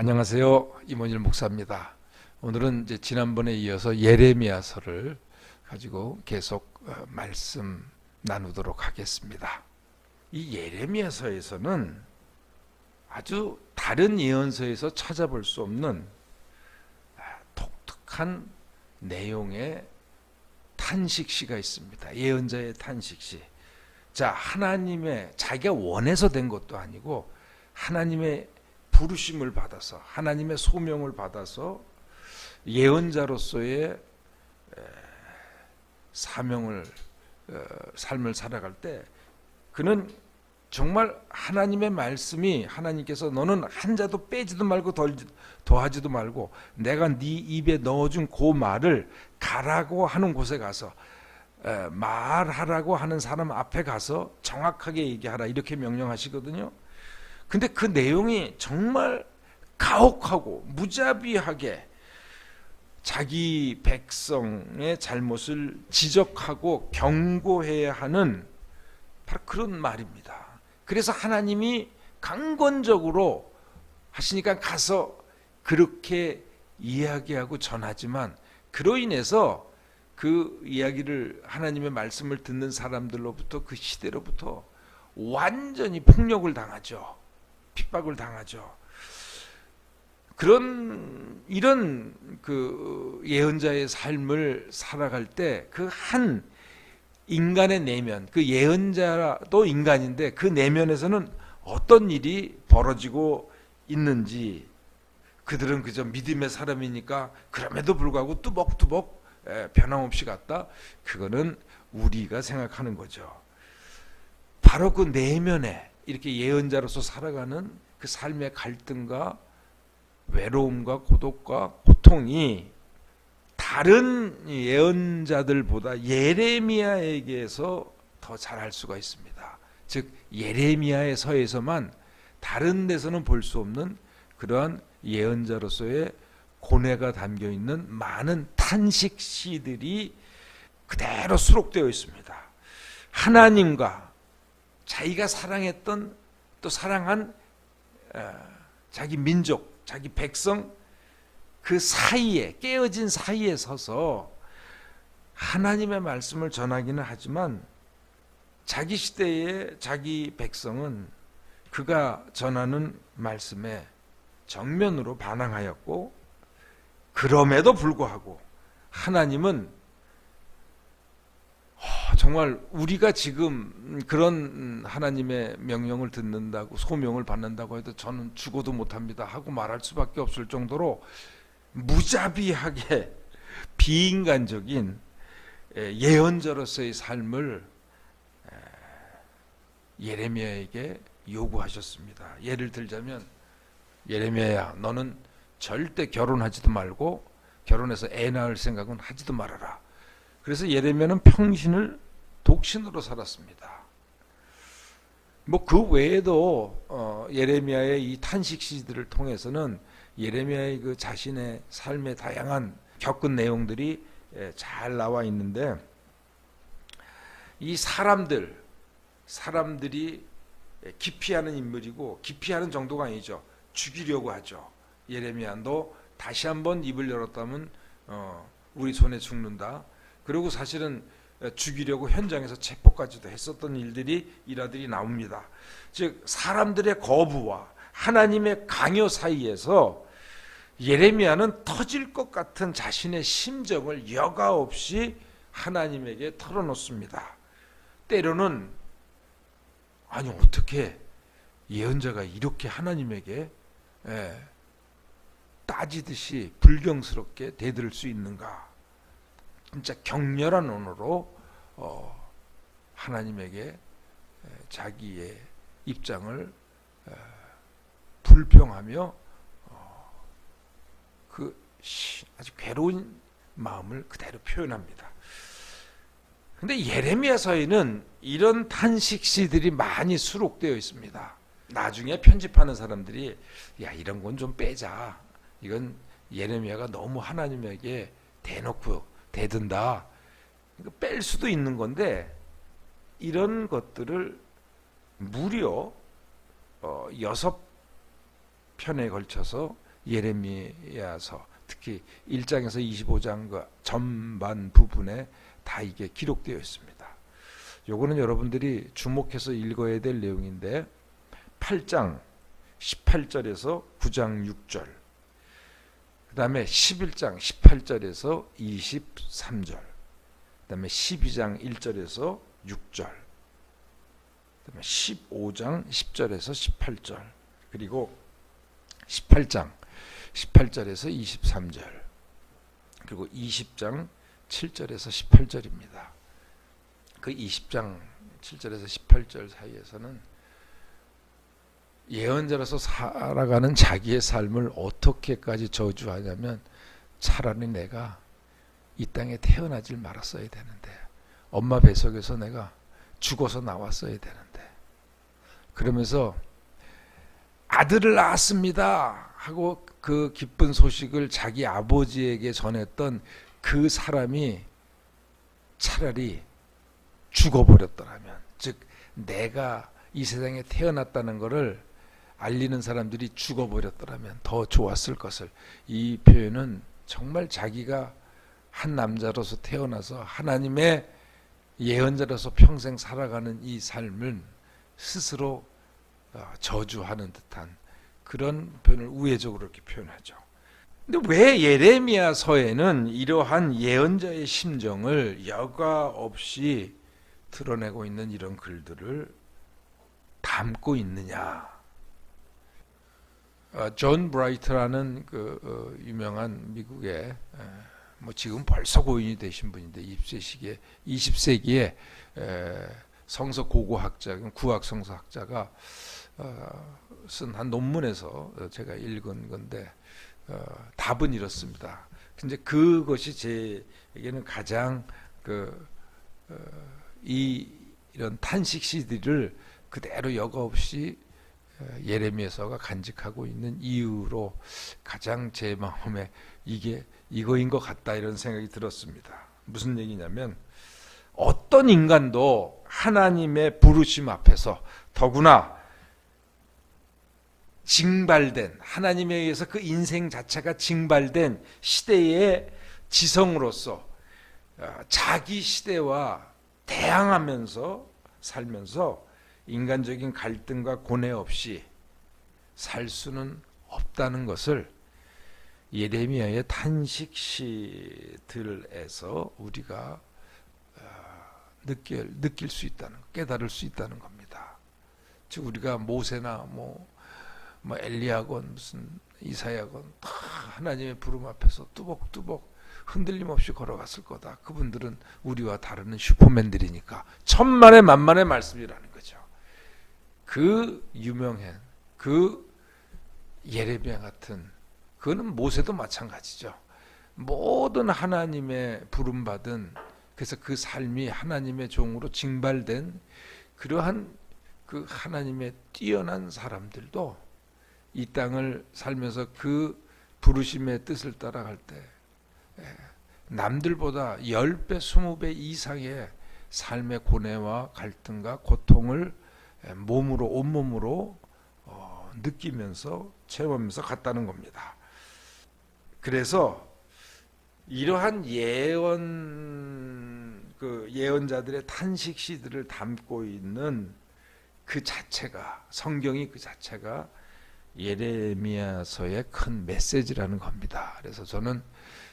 안녕하세요. 이mon일 목사입니다. 오늘은 이제 지난번에 이어서 예레미야서를 가지고 계속 말씀 나누도록 하겠습니다. 이 예레미야서에서는 아주 다른 예언서에서 찾아볼 수 없는 독특한 내용의 탄식시가 있습니다. 예언자의 탄식시. 자, 하나님의 자기가 원해서 된 것도 아니고 하나님의 부르심을 받아서 하나님의 소명을 받아서 예언자로서의 사명을 삶을 살아갈 때 그는 정말 하나님의 말씀이 하나님께서 너는 한 자도 빼지도 말고 더하지도 말고 내가 네 입에 넣어준 그 말을 가라고 하는 곳에 가서 말하라고 하는 사람 앞에 가서 정확하게 얘기하라 이렇게 명령하시거든요. 근데 그 내용이 정말 가혹하고 무자비하게 자기 백성의 잘못을 지적하고 경고해야 하는 바로 그런 말입니다. 그래서 하나님이 강권적으로 하시니까 가서 그렇게 이야기하고 전하지만 그로 인해서 그 이야기를 하나님의 말씀을 듣는 사람들로부터 그 시대로부터 완전히 폭력을 당하죠. 핍박을 당하죠. 이런 그 예언자의 삶을 살아갈 때 그 한 인간의 내면, 그 예언자도 인간인데 그 내면에서는 어떤 일이 벌어지고 있는지 그들은 그저 믿음의 사람이니까 그럼에도 불구하고 뚜벅뚜벅 변함없이 갔다. 그거는 우리가 생각하는 거죠. 바로 그 내면에 이렇게 예언자로서 살아가는 그 삶의 갈등과 외로움과 고독과 고통이 다른 예언자들보다 예레미야에게서 더 잘할 수가 있습니다. 즉 예레미야의 서에서만 다른 데서는 볼 수 없는 그러한 예언자로서의 고뇌가 담겨 있는 많은 탄식시들이 그대로 수록되어 있습니다. 하나님과 자기가 사랑했던 또 사랑한 자기 민족, 자기 백성 그 사이에 깨어진 사이에 서서 하나님의 말씀을 전하기는 하지만 자기 시대의 자기 백성은 그가 전하는 말씀에 정면으로 반항하였고 그럼에도 불구하고 하나님은 정말 우리가 지금 그런 하나님의 명령을 듣는다고 소명을 받는다고 해도 저는 죽어도 못합니다 하고 말할 수밖에 없을 정도로 무자비하게 비인간적인 예언자로서의 삶을 예레미야에게 요구하셨습니다. 예를 들자면 예레미야야 너는 절대 결혼하지도 말고 결혼해서 애 낳을 생각은 하지도 말아라. 그래서 예레미야는 평신을 독신으로 살았습니다. 뭐 그 외에도 예레미야의 이 탄식시들을 통해서는 예레미야의 그 자신의 삶의 다양한 겪은 내용들이 잘 나와 있는데 이 사람들이 기피하는 인물이고 기피하는 정도가 아니죠. 죽이려고 하죠. 예레미야 너 다시 한번 입을 열었다면 우리 손에 죽는다. 그리고 사실은 죽이려고 현장에서 체포까지도 했었던 일화들이 나옵니다. 즉 사람들의 거부와 하나님의 강요 사이에서 예레미야는 터질 것 같은 자신의 심정을 여과 없이 하나님에게 털어놓습니다. 때로는 아니 어떻게 예언자가 이렇게 하나님에게 따지듯이 불경스럽게 대들 수 있는가. 진짜 격렬한 언어로 하나님에게 자기의 입장을 불평하며 그 아주 괴로운 마음을 그대로 표현합니다. 근데 예레미야서에는 이런 탄식시들이 많이 수록되어 있습니다. 나중에 편집하는 사람들이 야 이런 건 좀 빼자. 이건 예레미야가 너무 하나님에게 대놓고 대든다. 뺄 수도 있는 건데 이런 것들을 무려 6편에 걸쳐서 예레미야서, 특히 1장에서 25장 그 전반 부분에 다 이게 기록되어 있습니다. 요거는 여러분들이 주목해서 읽어야 될 내용인데 8장 18절에서 9장 6절, 그 다음에 11장 18절에서 23절, 그 다음에 12장 1절에서 6절, 그 다음에 15장 10절에서 18절, 그리고 18장 18절에서 23절, 그리고 20장 7절에서 18절입니다. 그 20장 7절에서 18절 사이에서는 예언자로서 살아가는 자기의 삶을 어떻게까지 저주하냐면, 차라리 내가 이 땅에 태어나질 말았어야 되는데, 엄마 뱃속에서 내가 죽어서 나왔어야 되는데, 그러면서 아들을 낳았습니다 하고 그 기쁜 소식을 자기 아버지에게 전했던 그 사람이 차라리 죽어버렸더라면, 즉 내가 이 세상에 태어났다는 것을 알리는 사람들이 죽어버렸더라면 더 좋았을 것을. 이 표현은 정말 자기가 한 남자로서 태어나서 하나님의 예언자로서 평생 살아가는 이 삶을 스스로 저주하는 듯한 그런 표현을 우회적으로 이렇게 표현하죠. 근데 왜 예레미야서에는 이러한 예언자의 심정을 여과 없이 드러내고 있는 이런 글들을 담고 있느냐? 존 브라이트라는 그 유명한 미국의 뭐 지금 벌써 고인이 되신 분인데 20세기에 성서 고고학자, 구학 성서학자가 쓴 한 논문에서 제가 읽은 건데 답은 이렇습니다. 근데 그것이 제에게는 가장 이런 탄식 시디를 그대로 여과 없이 예레미야서가 간직하고 있는 이유로 가장 제 마음에 이게 이거인 것 같다 이런 생각이 들었습니다. 무슨 얘기냐면, 어떤 인간도 하나님의 부르심 앞에서, 더구나 징발된, 하나님에 의해서 그 인생 자체가 징발된 시대의 지성으로서 자기 시대와 대항하면서 살면서 인간적인 갈등과 고뇌 없이 살 수는 없다는 것을 예레미야의 탄식시들에서 우리가 느낄 수 있다는, 깨달을 수 있다는 겁니다. 즉 우리가 모세나 뭐 엘리야건 무슨 이사야건 다 하나님의 부름 앞에서 뚜벅뚜벅 흔들림 없이 걸어갔을 거다. 그분들은 우리와 다르는 슈퍼맨들이니까. 천만의 만만의 말씀이라는 거죠. 그 유명한 그 예레미야 같은, 그거는 모세도 마찬가지죠. 모든 하나님의 부름받은, 그래서 그 삶이 하나님의 종으로 징발된 그러한 그 하나님의 뛰어난 사람들도 이 땅을 살면서 그 부르심의 뜻을 따라갈 때 남들보다 10배, 20배 이상의 삶의 고뇌와 갈등과 고통을 몸으로, 온몸으로 느끼면서 체험하면서 갔다는 겁니다. 그래서 이러한 예언자들의 탄식 시들을 담고 있는 그 자체가, 성경이 그 자체가 예레미야서의 큰 메시지라는 겁니다. 그래서 저는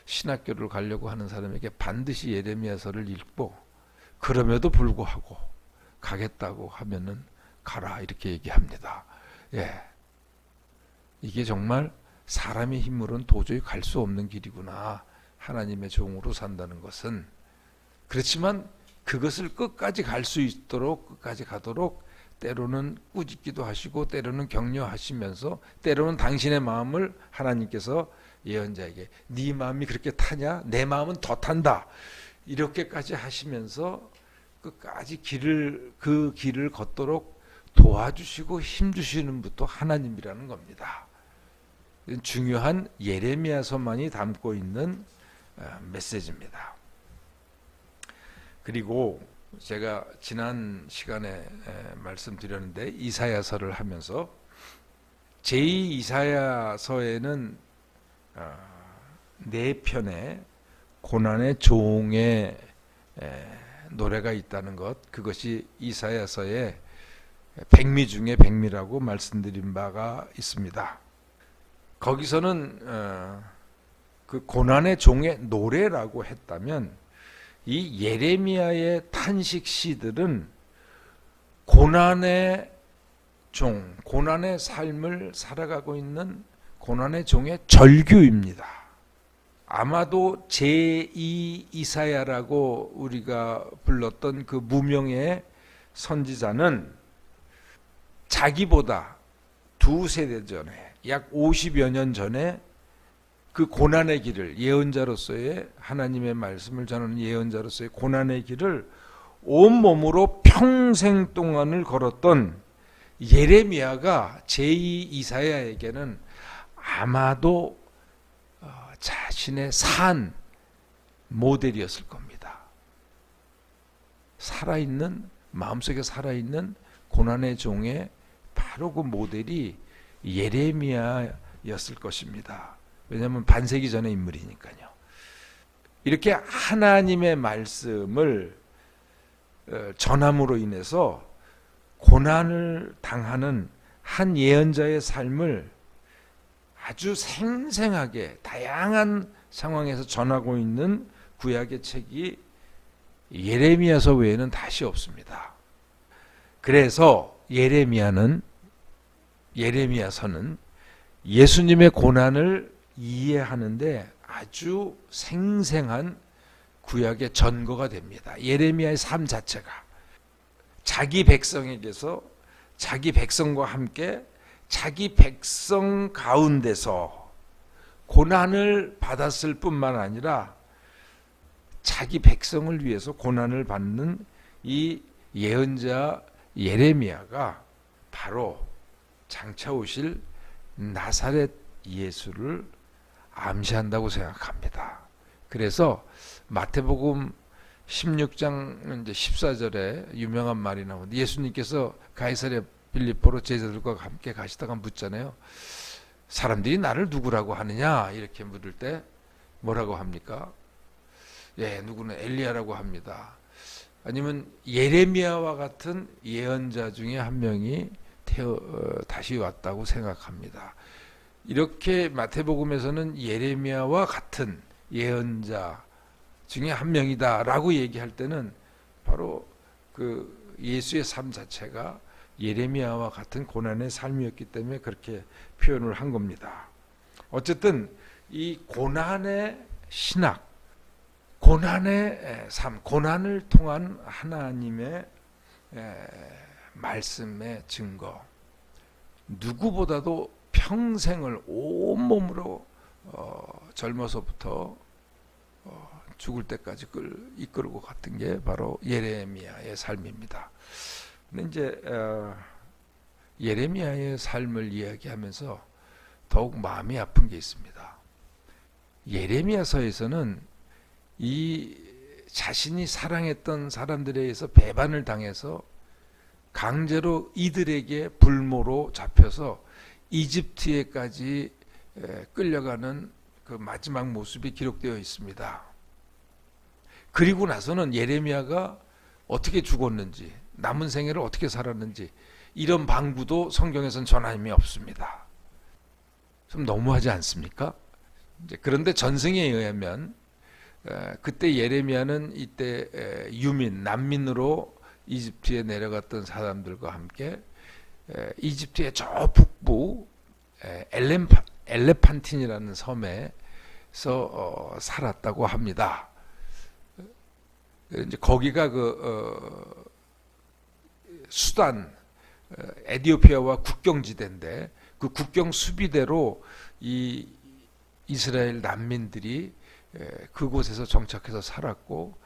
신학교를 가려고 하는 사람에게 반드시 예레미야서를 읽고, 그럼에도 불구하고 가겠다고 하면은 가라 이렇게 얘기합니다. 예, 이게 정말 사람의 힘으로는 도저히 갈 수 없는 길이구나. 하나님의 종으로 산다는 것은. 그렇지만 그것을 끝까지 갈 수 있도록, 끝까지 가도록 때로는 꾸짖기도 하시고 때로는 격려하시면서 때로는 당신의 마음을 하나님께서 예언자에게 네 마음이 그렇게 타냐? 내 마음은 더 탄다. 이렇게까지 하시면서 끝까지 그 길을 걷도록 도와주시고 힘주시는 분도 하나님이라는 겁니다. 중요한 예레미야서만이 담고 있는 메시지입니다. 그리고 제가 지난 시간에 말씀드렸는데 이사야서를 하면서 제2 이사야서에는 네 편의 고난의 종의 노래가 있다는 것, 그것이 이사야서의 백미 중에 백미라고 말씀드린 바가 있습니다. 거기서는 그 고난의 종의 노래라고 했다면 이 예레미야의 탄식 시들은 고난의 종, 고난의 삶을 살아가고 있는 고난의 종의 절규입니다. 아마도 제2 이사야라고 우리가 불렀던 그 무명의 선지자는 자기보다 두 세대 전에, 약 50여 년 전에 그 고난의 길을, 예언자로서의 하나님의 말씀을 전하는 예언자로서의 고난의 길을 온몸으로 평생 동안을 걸었던 예레미야가 제2 이사야에게는 아마도 자신의 산 모델이었을 겁니다. 살아있는, 마음속에 살아있는 고난의 종의 바로 그 모델이 예레미야였을 것입니다. 왜냐하면 반세기 전의 인물이니까요. 이렇게 하나님의 말씀을 전함으로 인해서 고난을 당하는 한 예언자의 삶을 아주 생생하게 다양한 상황에서 전하고 있는 구약의 책이 예레미야서 외에는 다시 없습니다. 그래서 예레미야서는 예수님의 고난을 이해하는데 아주 생생한 구약의 전거가 됩니다. 예레미야의 삶 자체가 자기 백성에게서 자기 백성과 함께 자기 백성 가운데서 고난을 받았을 뿐만 아니라 자기 백성을 위해서 고난을 받는 이 예언자 예레미야가 바로 장차 오실 나사렛 예수를 암시한다고 생각합니다. 그래서 마태복음 16장 이제 14절에 유명한 말이 나오는데, 예수님께서 가이사랴 빌립보로 제자들과 함께 가시다가 묻잖아요. 사람들이 나를 누구라고 하느냐? 이렇게 물을 때 뭐라고 합니까? 예, 누구는 엘리야라고 합니다. 아니면 예레미야와 같은 예언자 중에 한 명이 다시 왔다고 생각합니다. 이렇게 마태복음에서는 예레미야와 같은 예언자 중에 한 명이다라고 얘기할 때는 바로 그 예수의 삶 자체가 예레미야와 같은 고난의 삶이었기 때문에 그렇게 표현을 한 겁니다. 어쨌든 이 고난의 신학, 고난의 삶, 고난을 통한 하나님의 말씀의 증거, 누구보다도 평생을 온몸으로 젊어서부터 죽을 때까지 이끌고 갔던 게 바로 예레미야의 삶입니다. 근데 이제 예레미야의 삶을 이야기하면서 더욱 마음이 아픈 게 있습니다. 예레미야서에서는 이 자신이 사랑했던 사람들에 의해서 배반을 당해서 강제로 이들에게 불모로 잡혀서 이집트에까지 끌려가는 그 마지막 모습이 기록되어 있습니다. 그리고 나서는 예레미야가 어떻게 죽었는지, 남은 생애를 어떻게 살았는지 이런 방구도 성경에서는 전함이 없습니다. 좀 너무하지 않습니까? 그런데 전승에 의하면 그때 예레미야는 이때 유민, 난민으로 이집트에 내려갔던 사람들과 함께 이집트의 저 북부 엘레판틴이라는 섬에서 살았다고 합니다. 이제 거기가 수단, 에티오피아와 국경지대인데 그 국경 수비대로 이 이스라엘 난민들이 그곳에서 정착해서 살았고,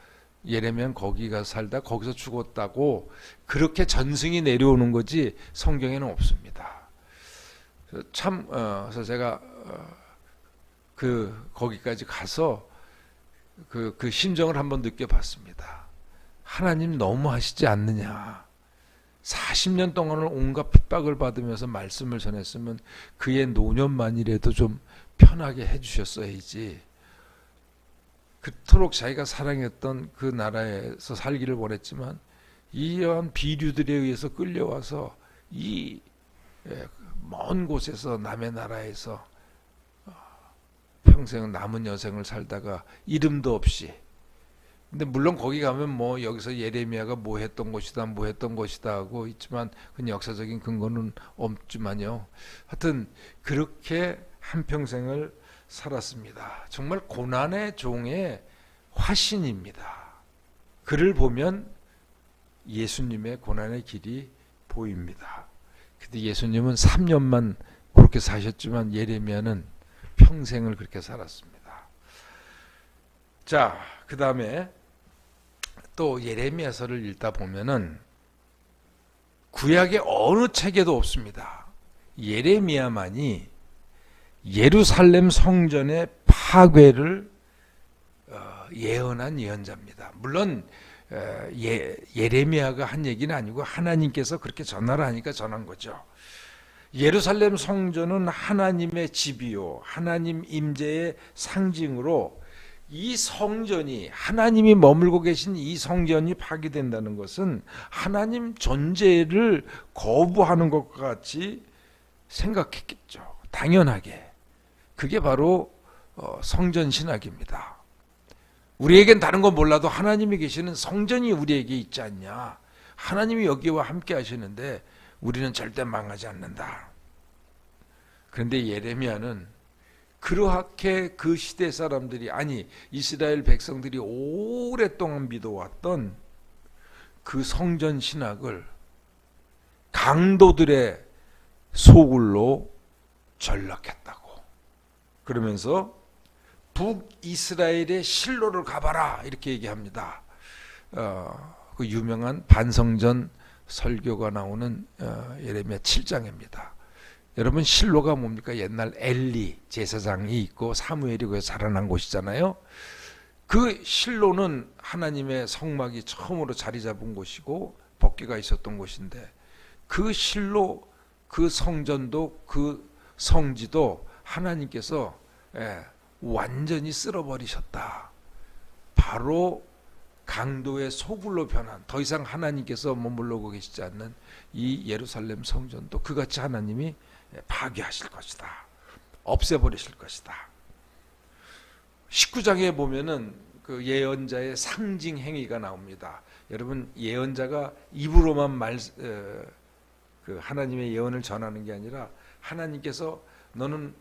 예레미야는 거기가 살다 거기서 죽었다고 그렇게 전승이 내려오는 거지 성경에는 없습니다. 그래서 제가 거기까지 가서 그 심정을 한번 느껴봤습니다. 하나님 너무하시지 않느냐. 40년 동안을 온갖 핍박을 받으면서 말씀을 전했으면 그의 노년만이라도 좀 편하게 해주셨어야지. 그토록 자기가 사랑했던 그 나라에서 살기를 원했지만 이러한 비류들에 의해서 끌려와서 이 먼 곳에서 남의 나라에서 평생 남은 여생을 살다가 이름도 없이, 근데 물론 거기 가면 뭐 여기서 예레미야가 뭐 했던 것이다 하고 있지만 그건 역사적인 근거는 없지만요. 하여튼 그렇게 한평생을 살았습니다. 정말 고난의 종의 화신입니다. 그를 보면 예수님의 고난의 길이 보입니다. 근데 예수님은 3년만 그렇게 사셨지만 예레미야는 평생을 그렇게 살았습니다. 자, 그 다음에 또 예레미야서를 읽다 보면은 구약의 어느 책에도 없습니다. 예레미야만이 예루살렘 성전의 파괴를 예언한 예언자입니다. 물론 예레미야가 한 얘기는 아니고 하나님께서 그렇게 전하라 하니까 전한 거죠. 예루살렘 성전은 하나님의 집이요 하나님 임재의 상징으로, 이 성전이, 하나님이 머물고 계신 이 성전이 파괴된다는 것은 하나님 존재를 거부하는 것과 같이 생각했겠죠. 당연하게. 그게 바로 성전 신학입니다. 우리에겐 다른 건 몰라도 하나님이 계시는 성전이 우리에게 있지 않냐. 하나님이 여기와 함께 하시는데 우리는 절대 망하지 않는다. 그런데 예레미야는 그렇게 그 시대 사람들이, 아니 이스라엘 백성들이 오랫동안 믿어왔던 그 성전 신학을 강도들의 소굴로 전락했다고. 그러면서 북이스라엘의 실로를 가봐라 이렇게 얘기합니다. 그 유명한 반성전 설교가 나오는 예레미야 7장입니다. 여러분 실로가 뭡니까? 옛날 엘리 제사장이 있고 사무엘이 거기서 자라난 곳이잖아요. 그 실로는 하나님의 성막이 처음으로 자리 잡은 곳이고 법궤가 있었던 곳인데, 그 실로, 그 성전도 그 성지도 하나님께서 완전히 쓸어버리셨다. 바로 강도의 소굴로 변한, 더 이상 하나님께서 머물러고 계시지 않는 이 예루살렘 성전도 그같이 하나님이 파괴하실 것이다. 없애버리실 것이다. 19장에 보면은 그 예언자의 상징 행위가 나옵니다. 여러분, 예언자가 입으로만 그 하나님의 예언을 전하는 게 아니라 하나님께서 너는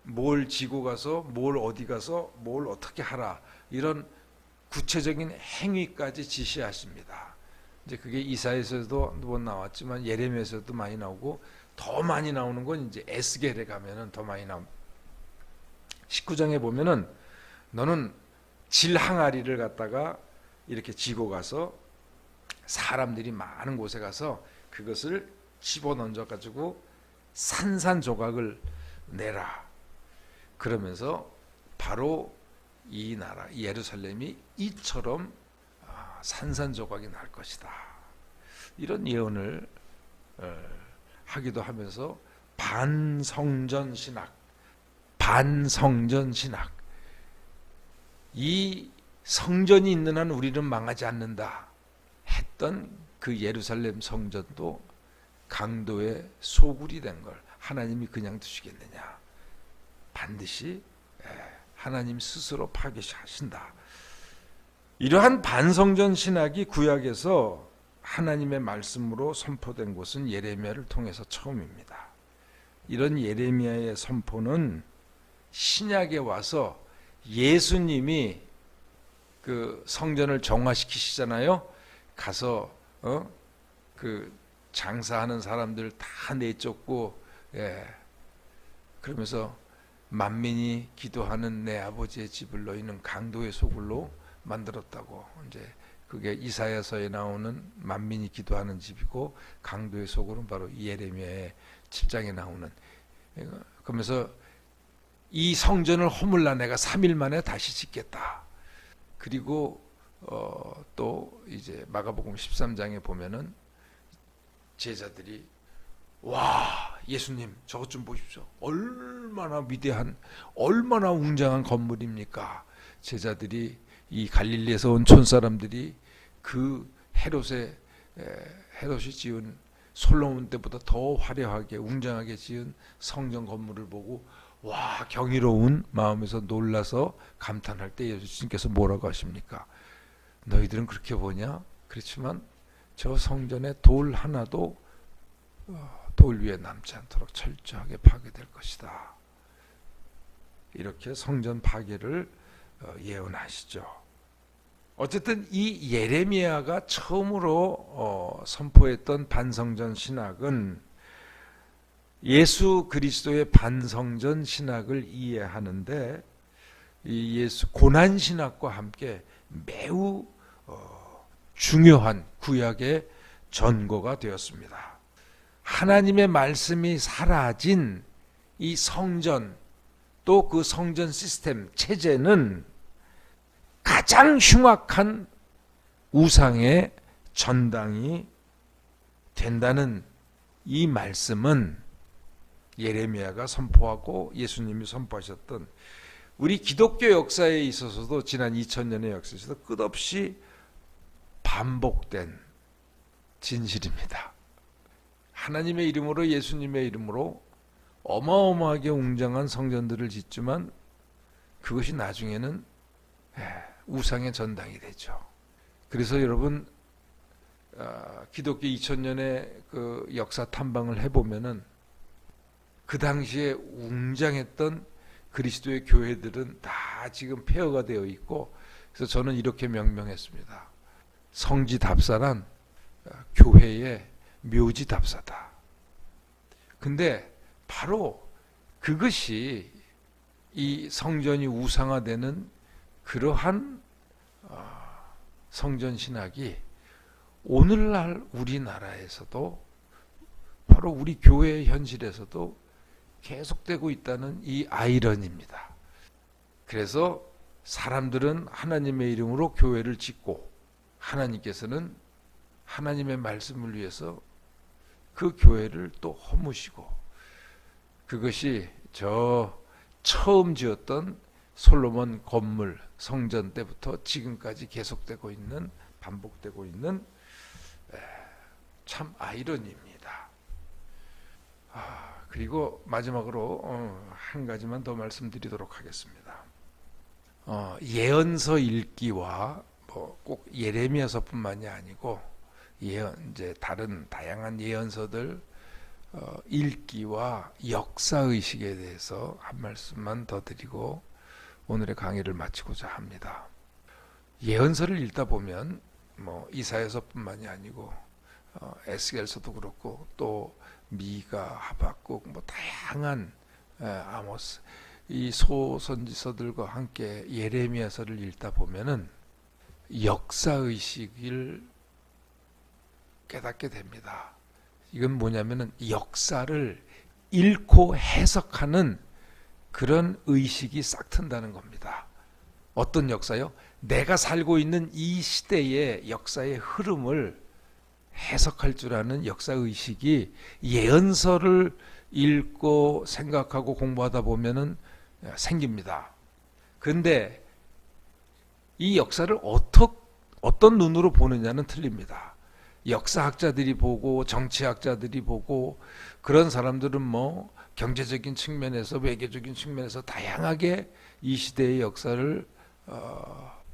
뭘 지고 가서 뭘 어디 가서 뭘 어떻게 하라, 이런 구체적인 행위까지 지시하십니다. 이제 그게 이사야서도 한번 나왔지만 예레미야서도 많이 나오고, 더 많이 나오는 건 이제 에스겔에 가면은 더 많이 나옵니다. 19장에 보면은 너는 질항아리를 갖다가 이렇게 지고 가서 사람들이 많은 곳에 가서 그것을 집어넣어 가지고 산산조각을 내라. 그러면서 바로 이 나라 예루살렘이 이처럼 산산조각이 날 것이다. 이런 예언을 하기도 하면서 반성전 신학, 이 성전이 있는 한 우리는 망하지 않는다 했던 그 예루살렘 성전도 강도의 소굴이 된 걸 하나님이 그냥 두시겠느냐. 반드시 하나님 스스로 파괴하신다. 이러한 반성전 신학이 구약에서 하나님의 말씀으로 선포된 것은 예레미야를 통해서 처음입니다. 이런 예레미야의 선포는 신약에 와서 예수님이 그 성전을 정화시키시잖아요. 가서 그 장사하는 사람들 다 내쫓고, 그러면서 만민이 기도하는 내 아버지의 집을 너희는 강도의 소굴로 만들었다고. 이제 그게 이사야서에 나오는 만민이 기도하는 집이고, 강도의 소굴은 바로 예레미야의 7장에 나오는. 그러면서 이 성전을 허물라 내가 3일 만에 다시 짓겠다. 그리고 또 이제 마가복음 13장에 보면은 제자들이 와, 예수님 저것 좀 보십시오. 얼마나 위대한, 얼마나 웅장한 건물입니까? 제자들이, 이 갈릴리에서 온 촌사람들이 그 헤롯이 지은 솔로몬 때보다 더 화려하게 웅장하게 지은 성전 건물을 보고 와, 경이로운 마음에서 놀라서 감탄할 때 예수님께서 뭐라고 하십니까? 너희들은 그렇게 보냐? 그렇지만 저 성전에 돌 하나도 돌 위에 남지 않도록 철저하게 파괴될 것이다. 이렇게 성전 파괴를 예언하시죠. 어쨌든 이 예레미야가 처음으로 선포했던 반성전 신학은 예수 그리스도의 반성전 신학을 이해하는데 이 예수 고난 신학과 함께 매우 중요한 구약의 전거가 되었습니다. 하나님의 말씀이 사라진 이 성전, 또 그 성전 시스템 체제는 가장 흉악한 우상의 전당이 된다는 이 말씀은 예레미야가 선포하고 예수님이 선포하셨던 우리 기독교 역사에 있어서도 지난 2000년의 역사에서도 끝없이 반복된 진실입니다. 하나님의 이름으로, 예수님의 이름으로 어마어마하게 웅장한 성전들을 짓지만 그것이 나중에는 우상의 전당이 되죠. 그래서 여러분, 기독교 2000년의 그 역사 탐방을 해보면은 그 당시에 웅장했던 그리스도의 교회들은 다 지금 폐허가 되어 있고, 그래서 저는 이렇게 명명했습니다. 성지답사란 교회의 묘지답사다. 근데 바로 그것이 이 성전이 우상화되는 그러한 성전 신학이 오늘날 우리나라에서도 바로 우리 교회의 현실에서도 계속되고 있다는 이 아이러니입니다. 그래서 사람들은 하나님의 이름으로 교회를 짓고 하나님께서는 하나님의 말씀을 위해서 그 교회를 또 허무시고, 그것이 저 처음 지었던 솔로몬 건물 성전 때부터 지금까지 계속되고 있는, 반복되고 있는 참 아이러니입니다. 그리고 마지막으로 한 가지만 더 말씀드리도록 하겠습니다. 예언서 읽기와 꼭 예레미야서뿐만이 아니고 이제 다른 다양한 예언서들 읽기와 역사 의식에 대해서 한 말씀만 더 드리고 오늘의 강의를 마치고자 합니다. 예언서를 읽다 보면 이사야서뿐만이 아니고 에스겔서도 그렇고 또 미가, 하박국, 다양한 아모스, 이 소선지서들과 함께 예레미야서를 읽다 보면은 역사 의식을 깨닫게 됩니다. 이건 뭐냐면은 역사를 읽고 해석하는 그런 의식이 싹 튼다는 겁니다. 어떤 역사요? 내가 살고 있는 이 시대의 역사의 흐름을 해석할 줄 아는 역사 의식이 예언서를 읽고 생각하고 공부하다 보면은 생깁니다. 그런데 이 역사를 어떤 눈으로 보느냐는 틀립니다. 역사학자들이 보고 정치학자들이 보고 그런 사람들은 경제적인 측면에서 외교적인 측면에서 다양하게 이 시대의 역사를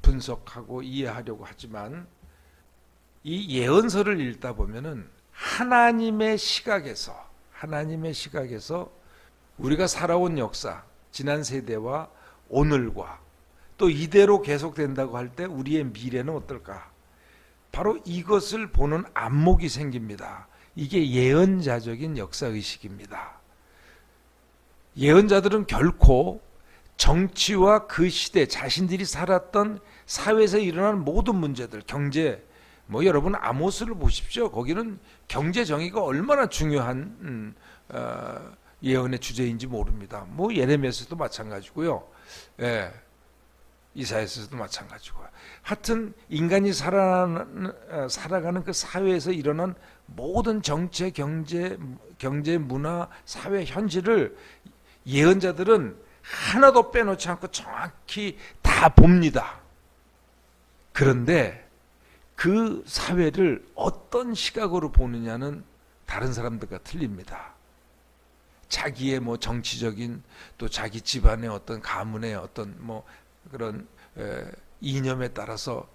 분석하고 이해하려고 하지만 이 예언서를 읽다 보면은 하나님의 시각에서 우리가 살아온 역사, 지난 세대와 오늘과 또 이대로 계속된다고 할 때 우리의 미래는 어떨까? 바로 이것을 보는 안목이 생깁니다. 이게 예언자적인 역사의식입니다. 예언자들은 결코 정치와 그 시대, 자신들이 살았던 사회에서 일어나는 모든 문제들, 경제, 여러분 아모스를 보십시오. 거기는 경제 정의가 얼마나 중요한 예언의 주제인지 모릅니다. 예레미야서도 마찬가지고요. 이사야서도 마찬가지고요. 하여튼 인간이 살아가는 그 사회에서 일어난 모든 정치, 경제, 문화, 사회 현실을 예언자들은 하나도 빼놓지 않고 정확히 다 봅니다. 그런데 그 사회를 어떤 시각으로 보느냐는 다른 사람들과 틀립니다. 자기의 뭐 정치적인 또 자기 집안의 어떤 가문의 어떤 뭐 그런 이념에 따라서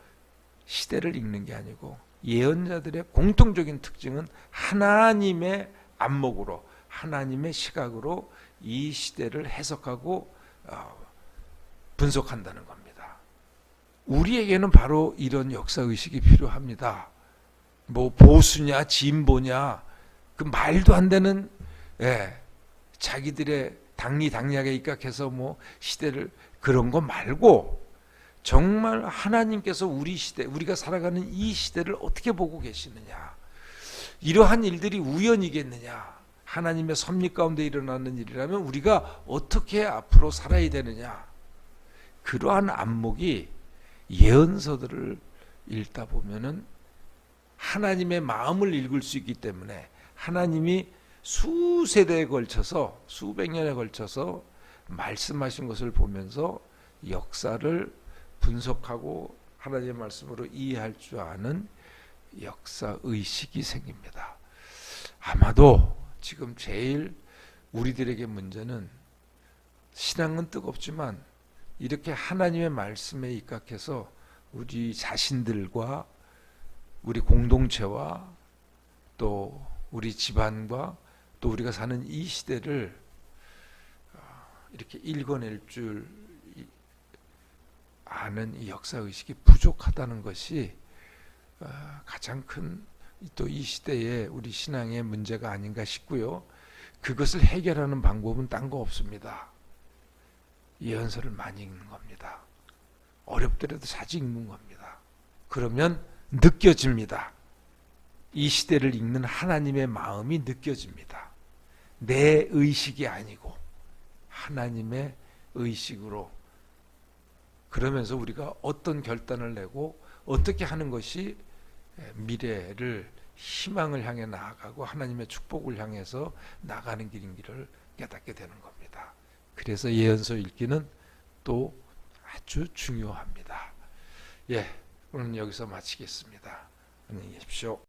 시대를 읽는 게 아니고 예언자들의 공통적인 특징은 하나님의 안목으로 하나님의 시각으로 이 시대를 해석하고 분석한다는 겁니다. 우리에게는 바로 이런 역사의식이 필요합니다. 뭐 보수냐 진보냐 그 말도 안 되는 자기들의 당리당략에 입각해서 뭐 시대를 그런 거 말고 정말 하나님께서 우리 시대, 우리가 살아가는 이 시대를 어떻게 보고 계시느냐. 이러한 일들이 우연이겠느냐. 하나님의 섭리 가운데 일어나는 일이라면 우리가 어떻게 앞으로 살아야 되느냐. 그러한 안목이 예언서들을 읽다 보면은 하나님의 마음을 읽을 수 있기 때문에 하나님이 수세대에 걸쳐서 수백 년에 걸쳐서 말씀하신 것을 보면서 역사를 분석하고 하나님의 말씀으로 이해할 줄 아는 역사 의식이 생깁니다. 아마도 지금 제일 우리들에게 문제는 신앙은 뜨겁지만 이렇게 하나님의 말씀에 입각해서 우리 자신들과 우리 공동체와 또 우리 집안과 또 우리가 사는 이 시대를 이렇게 읽어낼 줄 아는 이 역사의식이 부족하다는 것이 가장 큰 또 이 시대의 우리 신앙의 문제가 아닌가 싶고요. 그것을 해결하는 방법은 딴 거 없습니다. 예언서를 많이 읽는 겁니다. 어렵더라도 자주 읽는 겁니다. 그러면 느껴집니다. 이 시대를 읽는 하나님의 마음이 느껴집니다. 내 의식이 아니고 하나님의 의식으로 그러면서 우리가 어떤 결단을 내고 어떻게 하는 것이 미래를 희망을 향해 나아가고 하나님의 축복을 향해서 나가는 길인 길을 깨닫게 되는 겁니다. 그래서 예언서 읽기는 또 아주 중요합니다. 오늘 여기서 마치겠습니다. 안녕히 계십시오.